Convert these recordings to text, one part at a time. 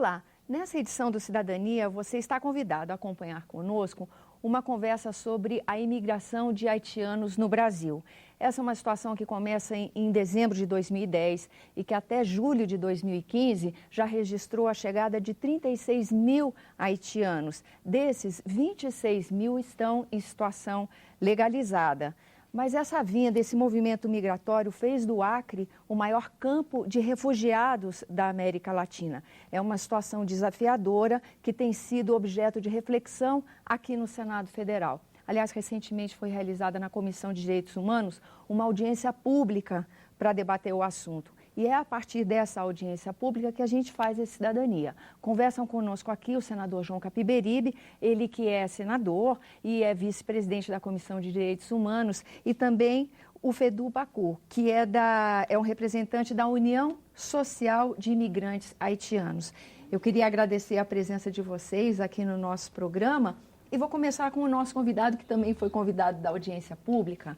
Olá, nessa edição do Cidadania, você está convidado a acompanhar conosco uma conversa sobre a imigração de haitianos no Brasil. Essa é uma situação que começa em dezembro de 2010 e que até julho de 2015 já registrou a chegada de 36 mil haitianos. Desses, 26 mil estão em situação legalizada. Mas essa vinda, esse movimento migratório fez do Acre o maior campo de refugiados da América Latina. É uma situação desafiadora que tem sido objeto de reflexão aqui no Senado Federal. Aliás, recentemente foi realizada na Comissão de Direitos Humanos uma audiência pública para debater o assunto. E é a partir dessa audiência pública que a gente faz a cidadania. Conversam conosco aqui o senador João Capiberibe, ele que é senador e é vice-presidente da Comissão de Direitos Humanos, e também o Fedu Bacur, que é um representante da União Social de Imigrantes Haitianos. Eu queria agradecer a presença de vocês aqui no nosso programa e vou começar com o nosso convidado, que também foi convidado da audiência pública.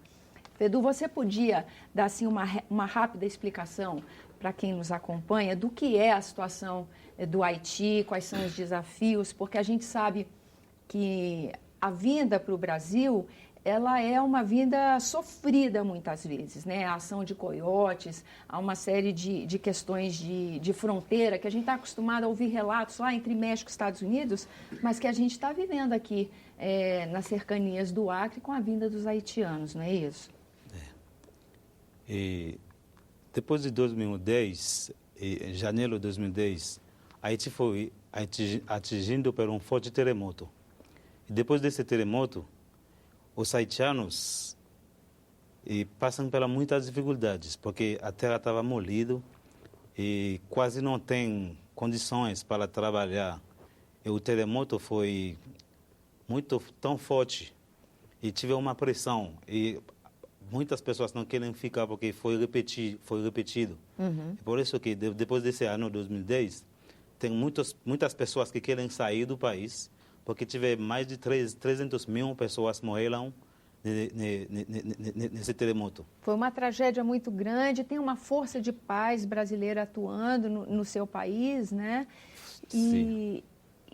Fedu, você podia dar assim, uma rápida explicação para quem nos acompanha do que é a situação do Haiti, quais são os desafios, porque a gente sabe que a vinda para o Brasil, ela é uma vinda sofrida muitas vezes, né? A ação de coiotes, há uma série de questões de fronteira que a gente está acostumado a ouvir relatos lá entre México e Estados Unidos, mas que a gente está vivendo aqui nas cercanias do Acre com a vinda dos haitianos, não é isso? E depois de 2010, em janeiro de 2010, Haiti foi atingido por um forte terremoto. E depois desse terremoto, os haitianos passam por muitas dificuldades, porque a terra estava molida e quase não tem condições para trabalhar. E o terremoto foi tão forte e tive uma pressão. E muitas pessoas não querem ficar porque foi repetido. Uhum. Por isso que depois desse ano 2010, tem muitas pessoas que querem sair do país, porque tive mais de 300 mil pessoas morreram nesse terremoto. Foi uma tragédia muito grande, tem uma força de paz brasileira atuando no seu país, né? Sim.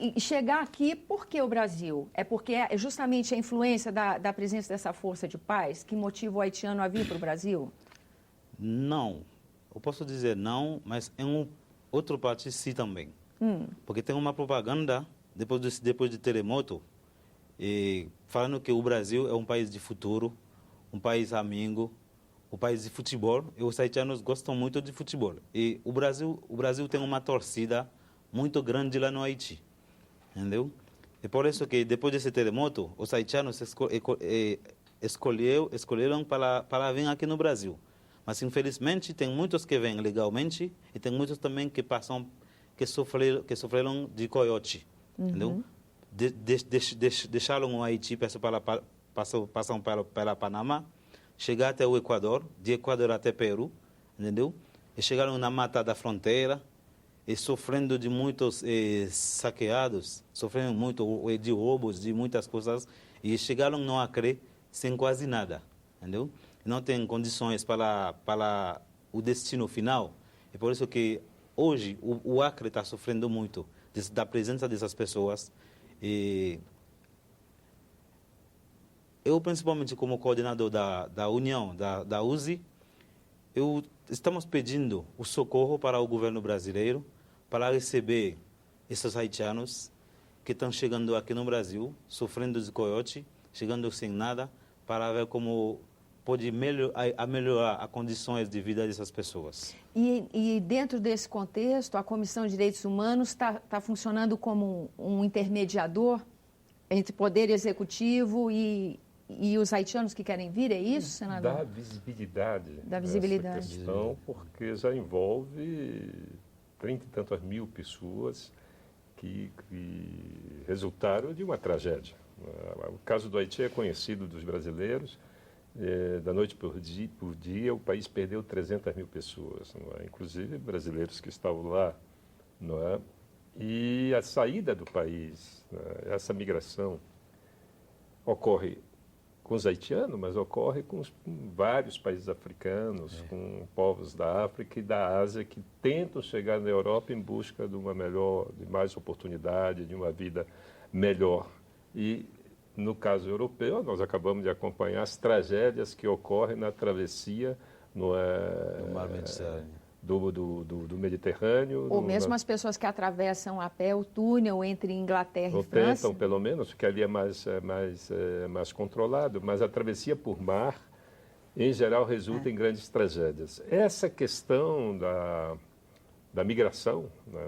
E chegar aqui, por que o Brasil? É porque é justamente a influência da presença dessa força de paz que motiva o haitiano a vir para o Brasil? Não. Eu posso dizer não, mas em outra parte sim também. Porque tem uma propaganda, depois do terremoto, falando que o Brasil é um país de futuro, um país amigo, um país de futebol. E os haitianos gostam muito de futebol. E o Brasil tem uma torcida muito grande lá no Haiti. Entendeu? E por isso que depois desse terremoto, os haitianos escolheram para vir aqui no Brasil. Mas infelizmente tem muitos que vêm legalmente e tem muitos também que sofreram de coiote. Entendeu? Deixaram o Haiti, passam para Panamá, chegar até o Equador, de Equador até Peru, entendeu? E chegaram na mata da fronteira, e sofrendo de muitos saqueados, sofrendo muito de roubos, de muitas coisas, e chegaram no Acre sem quase nada, entendeu? Não tem condições para o destino final. É por isso que hoje o Acre está sofrendo muito da presença dessas pessoas. E eu, principalmente como coordenador da União, da USI, estamos pedindo o socorro para o governo brasileiro para receber esses haitianos que estão chegando aqui no Brasil, sofrendo de coiote, chegando sem nada, para ver como pode melhorar as condições de vida dessas pessoas. E dentro desse contexto, a Comissão de Direitos Humanos está funcionando como um intermediador entre poder executivo e os haitianos que querem vir, é isso, senador? Dá visibilidade. Dá visibilidade. Essa questão, porque já envolve 30 e tantas mil pessoas que resultaram de uma tragédia. O caso do Haiti é conhecido dos brasileiros. Da noite por dia, o país perdeu 300 mil pessoas, não é? Inclusive brasileiros que estavam lá. Não é? E a saída do país, essa migração, ocorre com os haitianos, mas ocorre com vários países africanos, com povos da África e da Ásia que tentam chegar na Europa em busca de uma melhor, de mais oportunidade, de uma vida melhor. E no caso europeu, nós acabamos de acompanhar as tragédias que ocorrem na travessia do Mar Mediterrâneo. Do Mediterrâneo. Ou mesmo as pessoas que atravessam a pé o túnel entre Inglaterra e França. Tentam, pelo menos, porque ali é mais controlado, mas a travessia por mar, em geral, resulta em grandes tragédias. Essa questão da migração, né,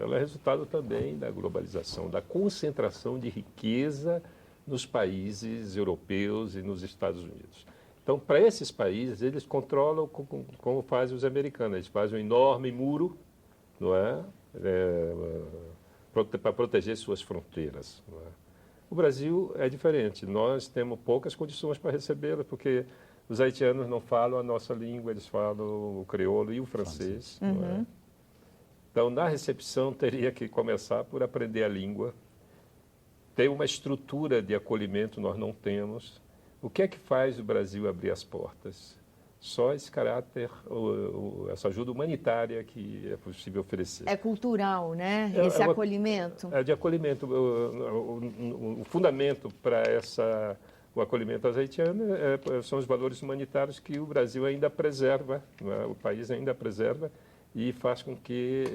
ela é resultado também da globalização, da concentração de riqueza nos países europeus e nos Estados Unidos. Então, para esses países, eles controlam como fazem os americanos. Eles fazem um enorme muro, não é? Para proteger suas fronteiras. Não é? O Brasil é diferente. Nós temos poucas condições para recebê-los, porque os haitianos não falam a nossa língua, eles falam o crioulo e o francês. Não é? Então, na recepção, teria que começar por aprender a língua. Ter uma estrutura de acolhimento nós não temos. O que é que faz o Brasil abrir as portas? Só esse caráter, essa ajuda humanitária que é possível oferecer. É cultural, né? Esse acolhimento. É de acolhimento. O fundamento para o acolhimento aos haitianos são os valores humanitários que o Brasil ainda preserva, né? O país ainda preserva e faz com que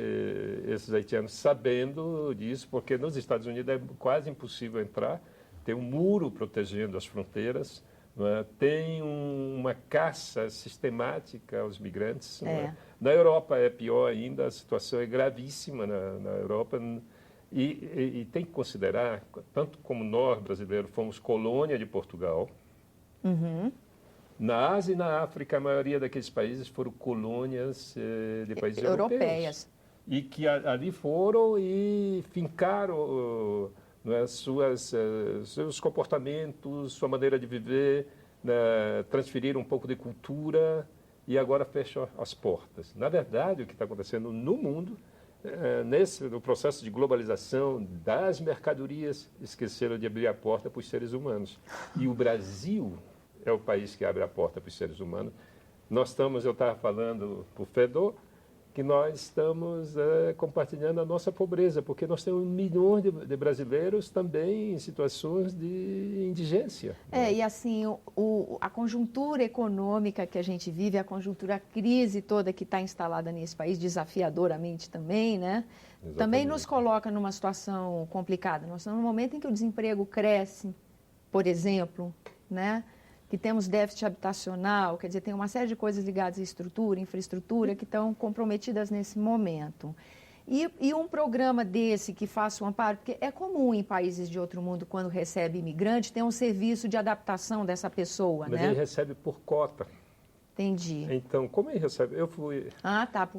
esses haitianos, sabendo disso, porque nos Estados Unidos é quase impossível entrar, tem um muro protegendo as fronteiras, não é? Tem uma caça sistemática aos migrantes. Não é? Na Europa é pior ainda, a situação é gravíssima na Europa. E tem que considerar, tanto como nós, brasileiros, fomos colônia de Portugal, na Ásia e na África, a maioria daqueles países foram colônias de países europeias. E que ali foram e fincaram seus comportamentos, sua maneira de viver, né, transferiram um pouco de cultura e agora fecham as portas. Na verdade, o que está acontecendo no mundo, no processo de globalização das mercadorias, esqueceram de abrir a porta para os seres humanos. E o Brasil é o país que abre a porta para os seres humanos. Eu estava falando para o Fedor, que nós estamos compartilhando a nossa pobreza, porque nós temos milhões de brasileiros também em situações de indigência. E assim, a conjuntura econômica que a gente vive, a crise toda que está instalada nesse país, desafiadoramente também, né? Exatamente. Também nos coloca numa situação complicada. Nós estamos num momento em que o desemprego cresce, por exemplo, né? Que temos déficit habitacional, quer dizer, tem uma série de coisas ligadas à estrutura, infraestrutura, que estão comprometidas nesse momento. E um programa desse que faça um amparo, porque é comum em países de outro mundo, quando recebe imigrante, ter um serviço de adaptação dessa pessoa, Mas né? ele recebe por cota. Entendi. Então, como ele recebe? Por cota.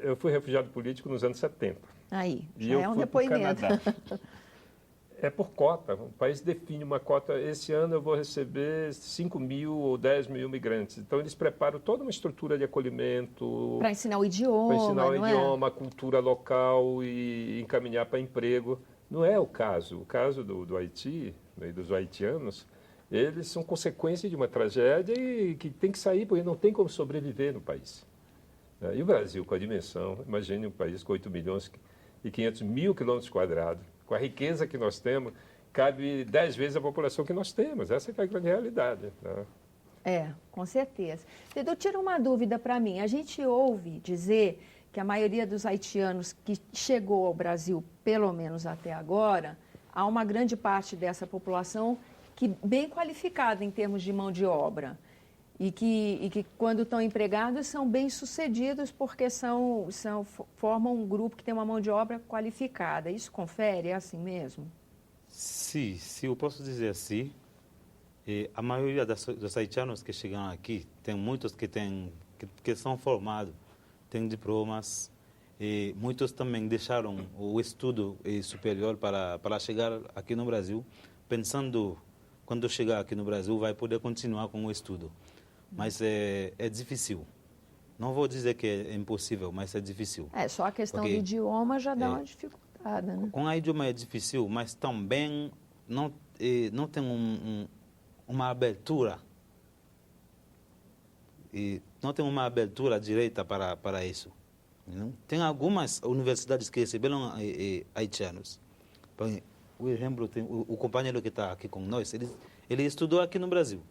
Eu fui refugiado político nos anos 70. Aí, já é um depoimento. É por cota. O país define uma cota. Esse ano eu vou receber 5 mil ou 10 mil migrantes. Então, eles preparam toda uma estrutura de acolhimento. Para ensinar o idioma. A cultura local e encaminhar para emprego. Não é o caso. O caso do Haiti, né, dos haitianos, eles são consequência de uma tragédia e que tem que sair, porque não tem como sobreviver no país. E o Brasil, com a dimensão, imagine um país com 8 milhões e 500 mil quilômetros quadrados, com a riqueza que nós temos, cabe 10 vezes a população que nós temos. Essa é a grande realidade. Né? Com certeza. Pedro, tira uma dúvida para mim. A gente ouve dizer que a maioria dos haitianos que chegou ao Brasil, pelo menos até agora, há uma grande parte dessa população que bem qualificada em termos de mão de obra. E que quando estão empregados, são bem-sucedidos porque formam um grupo que tem uma mão de obra qualificada. Isso confere? É assim mesmo? Sim, eu posso dizer assim. A maioria dos haitianos que chegam aqui, tem muitos que são formados, têm diplomas, e muitos também deixaram o estudo superior para chegar aqui no Brasil, pensando, quando chegar aqui no Brasil, vai poder continuar com o estudo. Mas é difícil. Não vou dizer que é impossível, mas é difícil. Só a questão do idioma já dá uma dificuldade, né? Com o idioma é difícil, mas também não tem uma abertura. E não tem uma abertura direita para isso. Não? Tem algumas universidades que receberam haitianos. Por exemplo, tem o companheiro que está aqui com nós, ele estudou aqui no Brasil.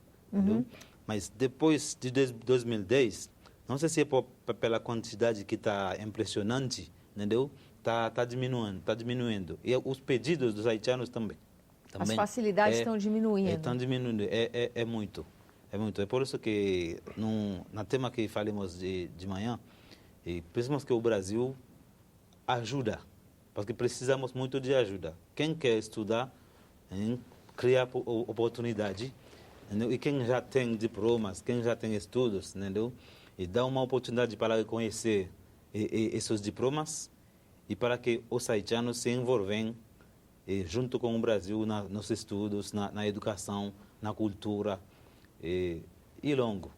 Mas depois de 2010, não sei se é pela quantidade que está impressionante, entendeu? Tá diminuindo. E os pedidos dos haitianos também. As facilidades estão diminuindo. Estão diminuindo, é muito. É muito. É por isso que, no tema que falamos de manhã, precisamos que o Brasil ajuda, porque precisamos muito de ajuda. Quem quer estudar, criar oportunidade, entendeu? E quem já tem diplomas, quem já tem estudos, entendeu? E dá uma oportunidade para conhecer esses diplomas e para que os haitianos se envolvem junto com o Brasil nos estudos, na educação, na cultura e longo.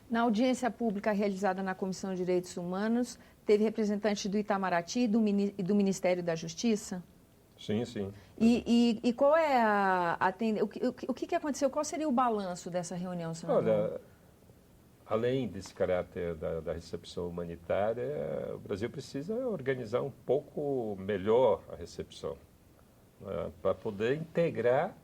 Na audiência pública realizada na Comissão de Direitos Humanos, teve representantes do Itamaraty e do Ministério da Justiça? Sim, sim. E qual é o que aconteceu? Qual seria o balanço dessa reunião, senador? Olha, além desse caráter da recepção humanitária, o Brasil precisa organizar um pouco melhor a recepção, né, para poder integrar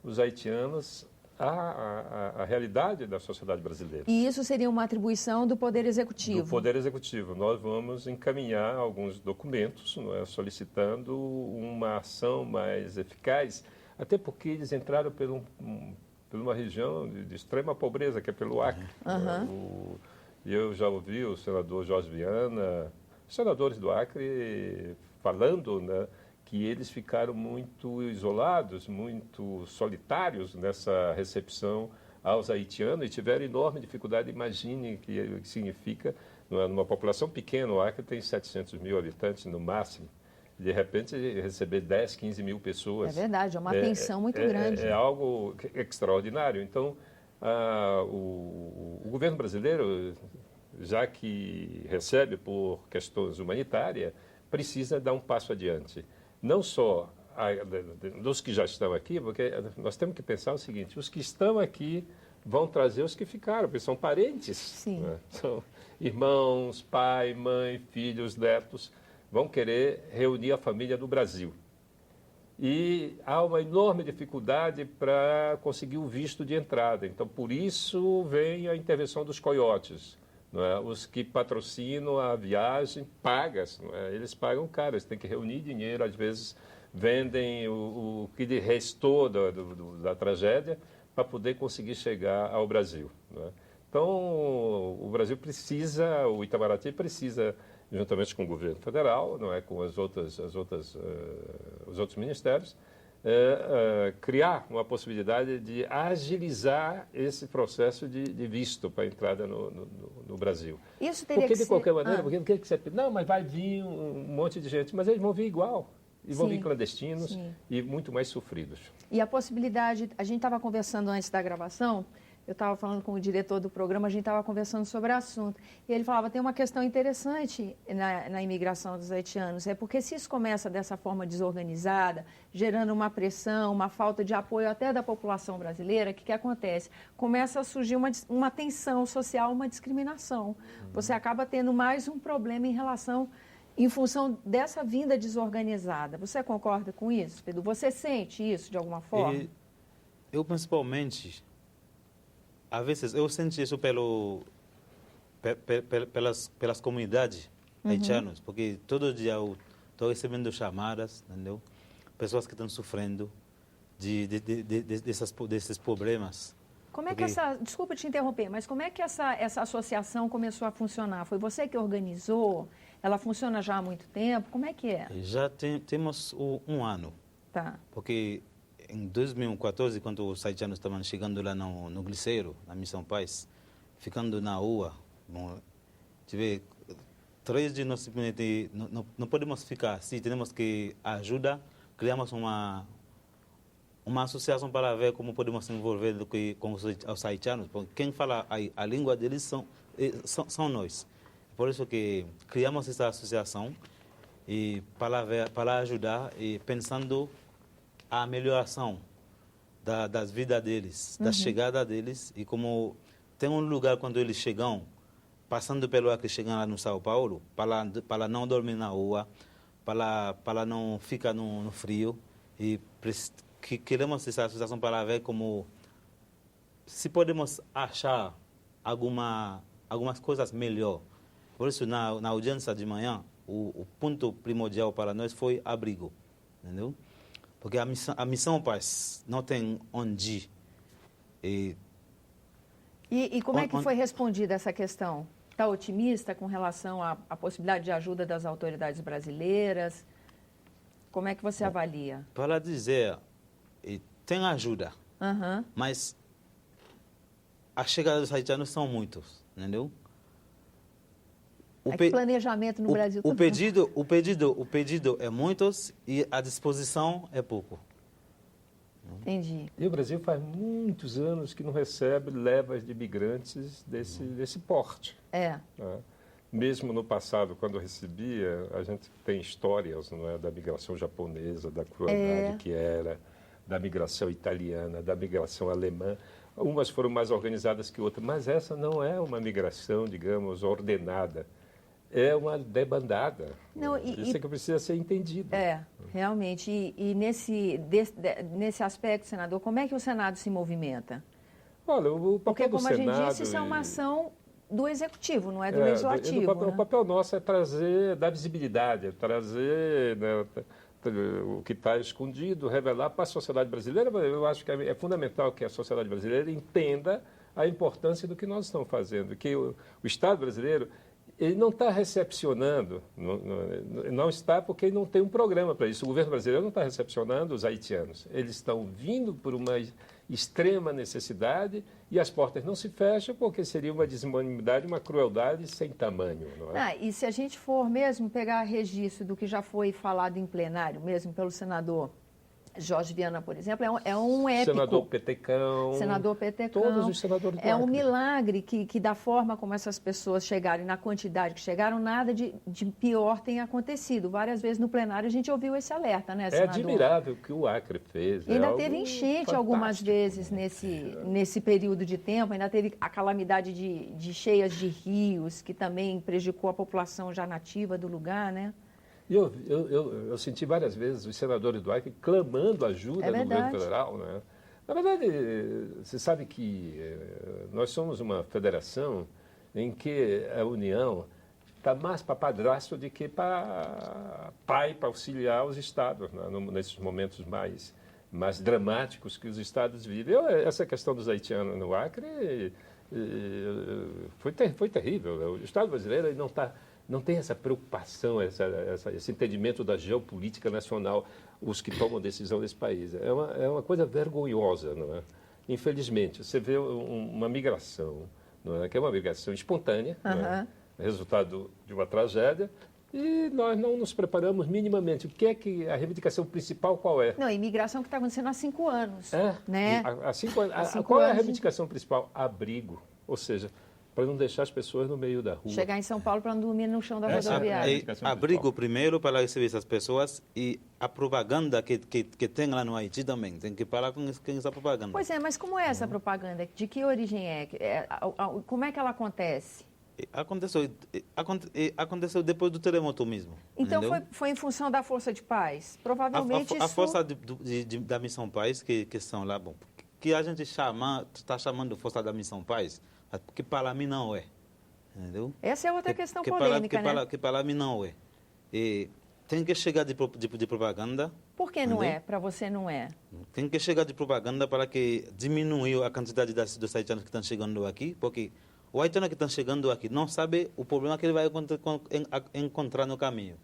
os haitianos à realidade da sociedade brasileira. E isso seria uma atribuição do Poder Executivo? Do Poder Executivo. Nós vamos encaminhar alguns documentos, não é, solicitando uma ação mais eficaz, até porque eles entraram por uma região de extrema pobreza, que é pelo Acre. E eu já ouvi o senador Jorge Viana, os senadores do Acre, falando, né, que eles ficaram muito isolados, muito solitários nessa recepção aos haitianos e tiveram enorme dificuldade. Imagine o que significa, numa população pequena, o Acre tem 700 mil habitantes no máximo, de repente receber 10, 15 mil pessoas. É verdade, é uma tensão muito grande. É algo extraordinário. Então, o governo brasileiro, já que recebe por questões humanitárias, precisa dar um passo adiante. Não só dos que já estão aqui, porque nós temos que pensar o seguinte: os que estão aqui vão trazer os que ficaram, porque são parentes. Sim. Né? São irmãos, pai, mãe, filhos, netos, vão querer reunir a família do Brasil. E há uma enorme dificuldade para conseguir o visto de entrada. Então, por isso vem a intervenção dos coiotes. Não é? Os que patrocinam a viagem, não é? Eles pagam caro, eles têm que reunir dinheiro, às vezes vendem o que lhe restou da tragédia para poder conseguir chegar ao Brasil. Não é? Então, o Brasil precisa, o Itamaraty precisa, juntamente com o governo federal, não é, com os outros ministérios, criar uma possibilidade de agilizar esse processo de visto para a entrada no Brasil. Isso teria porque, que de qualquer ser... maneira, porque você... Não, mas vai vir um monte de gente, mas eles vão vir igual. E vão vir clandestinos. Sim. E muito mais sofridos. E a possibilidade... A gente estava conversando antes da gravação, eu estava falando com o diretor do programa, a gente estava conversando sobre o assunto. E ele falava, tem uma questão interessante na imigração dos haitianos, é porque se isso começa dessa forma desorganizada, gerando uma pressão, uma falta de apoio até da população brasileira, o que acontece? Começa a surgir uma tensão social, uma discriminação. Você acaba tendo mais um problema em função dessa vinda desorganizada. Você concorda com isso, Pedro? Você sente isso de alguma forma? Eu, principalmente... Às vezes eu sinto isso pelas comunidades haitianas, porque todo dia eu estou recebendo chamadas, entendeu? Pessoas que estão sofrendo desses problemas. Como é que desculpa te interromper, mas como é que essa associação começou a funcionar? Foi você que organizou? Ela funciona já há muito tempo? Como é que é? Já temos um ano. Tá. Porque em 2014, quando os haitianos estavam chegando lá no Gliceiro, na Missão Paz, ficando na rua, tive 3 de nós não podemos ficar assim, temos que ajudar, criamos uma associação para ver como podemos se envolver com os haitianos, porque quem fala a língua deles são nós. Por isso que criamos essa associação e para ajudar e pensando a melhoração das vidas deles, da chegada deles, e como tem um lugar quando eles chegam, passando pelo Acre, chegam lá no São Paulo, para não dormir na rua, para não ficar no frio, e que queremos essa associação para ver como se podemos achar algumas coisas melhor. Por isso, na audiência de manhã, o ponto primordial para nós foi abrigo, entendeu? Porque a missão Paz não tem onde ir. E como é que foi respondida essa questão? Está otimista com relação à possibilidade de ajuda das autoridades brasileiras? Como é que você avalia? Para dizer, tem ajuda, mas a chegada dos haitianos são muitos, entendeu? Que planejamento no Brasil o pedido é muitos e a disposição é pouco. Entendi. E o Brasil faz muitos anos que não recebe levas de imigrantes desse porte. É. Né? Mesmo no passado, quando recebia, a gente tem histórias, não é, da migração japonesa, da crueldade que era, da migração italiana, da migração alemã. Umas foram mais organizadas que outras, mas essa não é uma migração, digamos, ordenada. É uma debandada. Não, Isso é que precisa ser entendido. É, realmente. E nesse aspecto, senador, como é que o Senado se movimenta? Olha, o papel do Senado... Porque, como a gente disse, isso é uma ação do Executivo, não é do Legislativo. O papel nosso é dar visibilidade, trazer, né, o que está escondido, revelar para a sociedade brasileira. Eu acho que é fundamental que a sociedade brasileira entenda a importância do que nós estamos fazendo, que o Estado brasileiro... Ele não está recepcionando, não está porque ele não tem um programa para isso. O governo brasileiro não está recepcionando os haitianos. Eles estão vindo por uma extrema necessidade e as portas não se fecham porque seria uma desumanidade, uma crueldade sem tamanho. Não é? E se a gente for mesmo pegar registro do que já foi falado em plenário, mesmo pelo senador Jorge Viana, por exemplo, é um épico. Senador Petecão. Todos os senadores do É um Acre. milagre que da forma como essas pessoas chegaram, na quantidade que chegaram, nada de pior tem acontecido. Várias vezes no plenário a gente ouviu esse alerta, né, senador? É admirável o que o Acre fez. Ainda teve enchente algumas vezes nesse período de tempo, ainda teve a calamidade de cheias de rios, que também prejudicou a população já nativa do lugar, né? Eu senti várias vezes os senadores do Acre clamando ajuda do governo federal. Né? Na verdade, você sabe que nós somos uma federação em que a União está mais para padrasto do que para pai, para auxiliar os estados, né? Nesses momentos mais dramáticos que os estados vivem. Essa questão dos haitianos no Acre foi terrível. O Estado brasileiro ele não tem essa preocupação, esse entendimento da geopolítica nacional, os que tomam decisão nesse país. É uma coisa vergonhosa, não é? Infelizmente, você vê uma migração, não é? Que é uma migração espontânea, não é? Resultado de uma tragédia, e nós não nos preparamos minimamente. O que é que a reivindicação principal qual é? Não, a imigração que está acontecendo há 5 anos. Né? Há 5 anos. Qual é a reivindicação principal? Abrigo, ou seja, para não deixar as pessoas no meio da rua. Chegar em São Paulo para não dormir no chão da rodoviária. Abrigo primeiro para receber essas pessoas e a propaganda que tem lá no Haiti também. Tem que parar com essa propaganda. Pois é, mas como é essa propaganda? De que origem é? Como é que ela acontece? Aconteceu depois do terremoto mesmo. Então foi em função da Força de Paz? Provavelmente a força da Missão Paz que estão lá, bom, que a gente está chamando de Força da Missão Paz, que para mim não é, entendeu? Essa é outra questão polêmica, né? Que para mim não é. E tem que chegar de propaganda. Por que não é? Para você não é? Tem que chegar de propaganda para que diminua a quantidade dos haitianos que estão chegando aqui, porque o haitiano que está chegando aqui não sabe o problema que ele vai encontrar no caminho,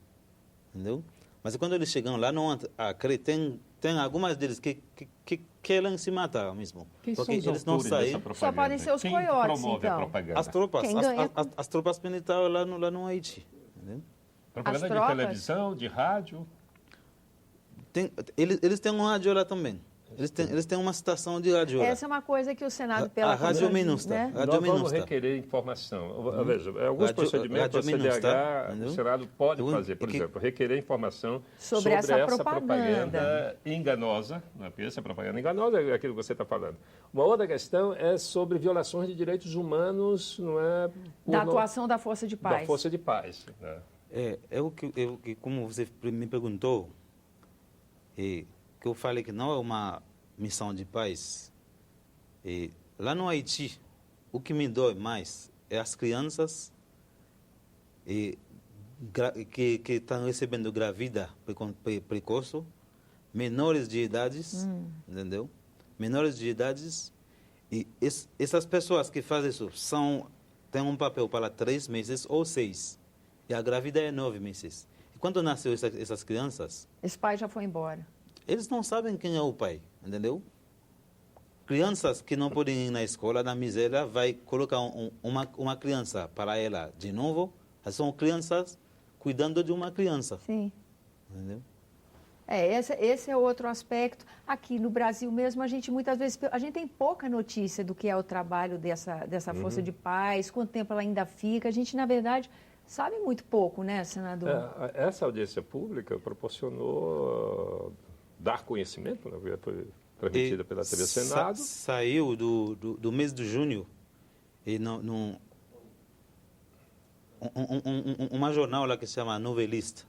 entendeu? Mas quando eles chegam lá no Acre, tem algumas deles que querem se matar mesmo. Quem porque são eles não saem. Só podem ser os coiotes, promove então. a propaganda? As tropas militares lá no Haiti. Entendeu? Propaganda As de tropas? televisão, de rádio? Eles têm um rádio lá também. Eles têm uma estação de rádio. Essa é uma coisa que o Senado, pela a Rádio Minusta. né? Nós vamos requerer informação. Veja, alguns procedimentos da CDH, o Senado pode fazer, por exemplo, requerer informação sobre essa propaganda enganosa, né? Porque essa propaganda enganosa é aquilo que você está falando. Uma outra questão é sobre violações de direitos humanos, não é? Da atuação da Força de Paz. Da Força de Paz. Né? Como você me perguntou, que eu falei que não é uma missão de paz. Lá no Haiti, o que me dói mais é as crianças que estão recebendo gravidez precoce, menores de idades, entendeu? Menores de idades, e essas pessoas que fazem isso têm um papel para 3 meses ou 6, e a gravidez é 9 meses. E quando nasceu essas crianças... Esse pai já foi embora. Eles não sabem quem é o pai, entendeu? Crianças que não podem ir na escola, na miséria, vai colocar uma criança para ela de novo. São crianças cuidando de uma criança. Sim. Entendeu? Esse é outro aspecto. Aqui no Brasil mesmo, a gente muitas vezes tem pouca notícia do que é o trabalho dessa Força de Paz, quanto tempo ela ainda fica. A gente, na verdade, sabe muito pouco, né, senador? Essa audiência pública proporcionou dar conhecimento, né? Foi transmitida pela TV Senado. Saiu do mês de junho e uma jornal lá que se chama Novelist,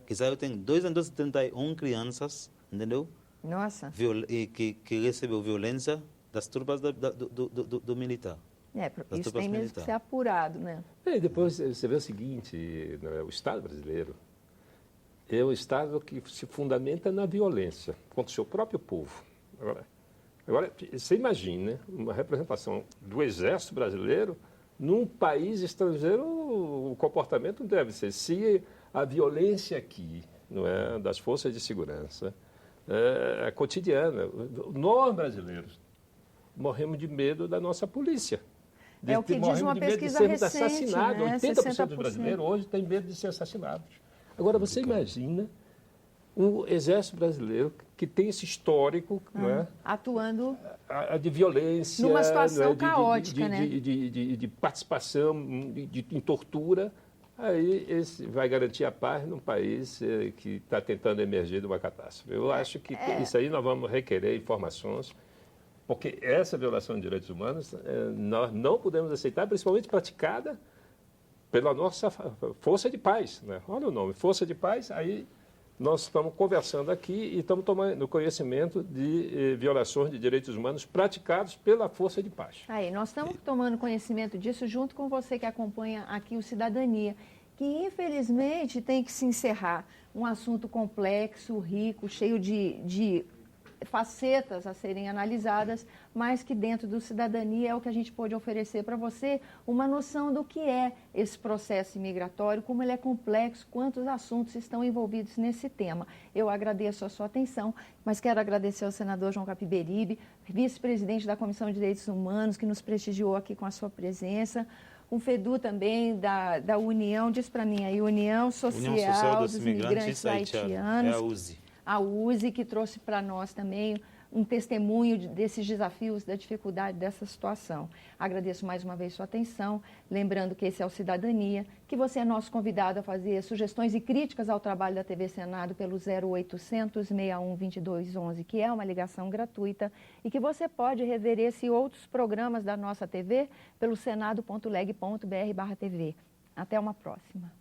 que saiu, tem 271 crianças, entendeu? Nossa. Que recebeu violência das tropas do militar. Isso tem mesmo que ser apurado, né? E depois você vê o seguinte, né? O Estado brasileiro é o Estado que se fundamenta na violência contra o seu próprio povo. Agora você imagina uma representação do Exército Brasileiro num país estrangeiro, o comportamento deve ser. Se a violência aqui, não é, das forças de segurança é cotidiana, nós brasileiros morremos de medo da nossa polícia. É o que diz uma pesquisa recente, né? 80% dos brasileiros hoje têm medo de ser assassinados. Agora, você imagina o Exército Brasileiro que tem esse histórico, não é? Atuando de violência, numa situação caótica, né? De participação em tortura. Aí vai garantir a paz num país que está tentando emergir de uma catástrofe. Eu acho que isso aí nós vamos requerer informações, porque essa violação de direitos humanos nós não podemos aceitar, principalmente praticada pela nossa Força de Paz. Né? Olha o nome, Força de Paz, aí nós estamos conversando aqui e estamos tomando conhecimento de violações de direitos humanos praticados pela Força de Paz. Aí, nós estamos tomando conhecimento disso junto com você que acompanha aqui o Cidadania, que infelizmente tem que se encerrar. Um assunto complexo, rico, cheio de facetas a serem analisadas, mas que dentro do Cidadania é o que a gente pode oferecer para você, uma noção do que é esse processo imigratório, como ele é complexo, quantos assuntos estão envolvidos nesse tema. Eu agradeço a sua atenção, mas quero agradecer ao senador João Capiberibe, vice-presidente da Comissão de Direitos Humanos, que nos prestigiou aqui com a sua presença. O FEDU também, da União, diz para mim aí, União Social dos Imigrantes Haitianos. É a USE. A USE, que trouxe para nós também um testemunho desses desafios, da dificuldade dessa situação. Agradeço mais uma vez sua atenção, lembrando que esse é o Cidadania, que você é nosso convidado a fazer sugestões e críticas ao trabalho da TV Senado pelo 0800 61 22 11, que é uma ligação gratuita, e que você pode rever esse e outros programas da nossa TV pelo senado.leg.br/TV. Até uma próxima.